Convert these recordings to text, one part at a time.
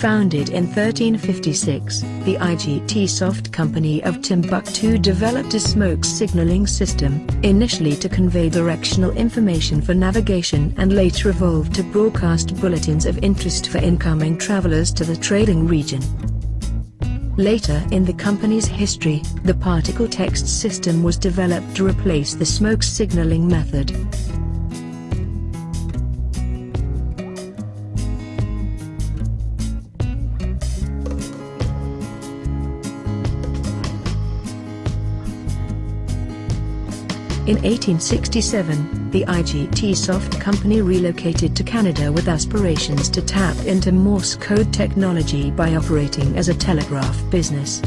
Founded in 1356, the igtsoft company of Timbuktu developed a smoke signaling system, initially to convey directional information for navigation and later evolved to broadcast bulletins of interest for incoming travelers to the trading region. Later in the company's history, the particle text system was developed to replace the smoke signaling method. In 1867, the igtsoft company relocated to Canada with aspirations to tap into Morse code technology by operating as a telegraph business.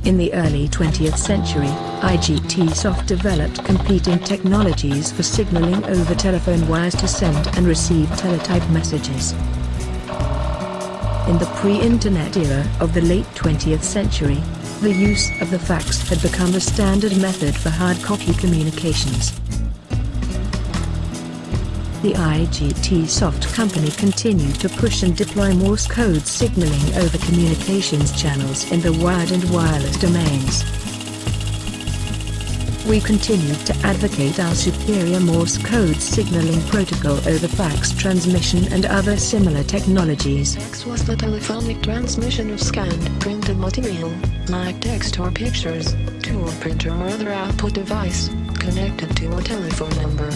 In the early 20th century, igtsoft developed competing technologies for signaling over telephone wires to send and receive teletype messages. In the pre-internet era of the late 20th century, the use of the fax had become the standard method for hard copy communications. The igtsoft company continued to push and deploy Morse code signaling over communications channels in the wired and wireless domains. We continued to advocate our superior Morse code signaling protocol over fax transmission and other similar technologies. Fax was the telephonic transmission of scanned, printed material, like text or pictures, to a printer or other output device, connected to a telephone number.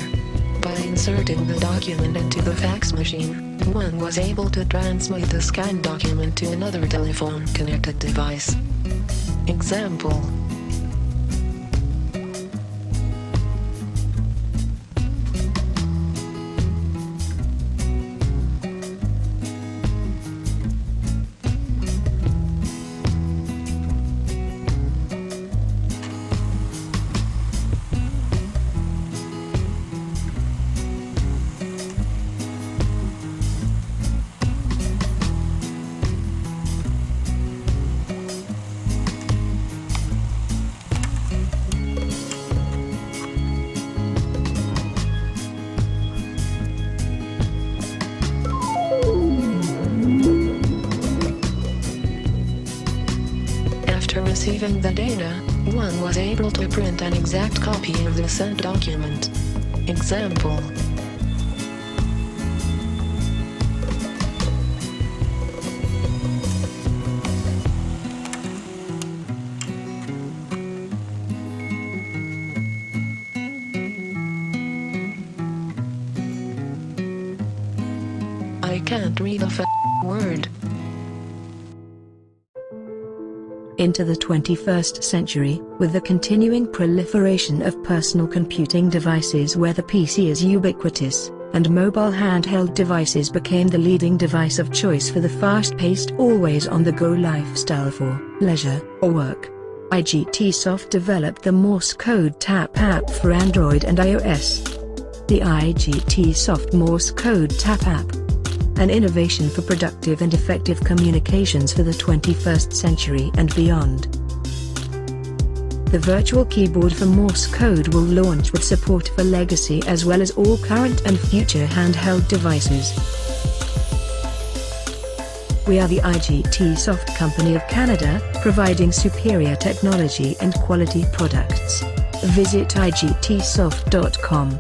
By inserting the document into the fax machine, one was able to transmit the scanned document to another telephone-connected device. Example. After receiving the data, one was able to print an exact copy of the sent document. Example. I can't read a word. Into the 21st century, with the continuing proliferation of personal computing devices where the PC is ubiquitous, and mobile handheld devices became the leading device of choice for the fast-paced, always-on-the-go lifestyle for leisure or work, igtsoft developed the Morse Code Tap App for Android and iOS. The igtsoft Morse Code Tap App, an innovation for productive and effective communications for the 21st century and beyond. The virtual keyboard for Morse code will launch with support for legacy as well as all current and future handheld devices. We are the igtsoft company of Canada, providing superior technology and quality products. Visit igtsoft.com.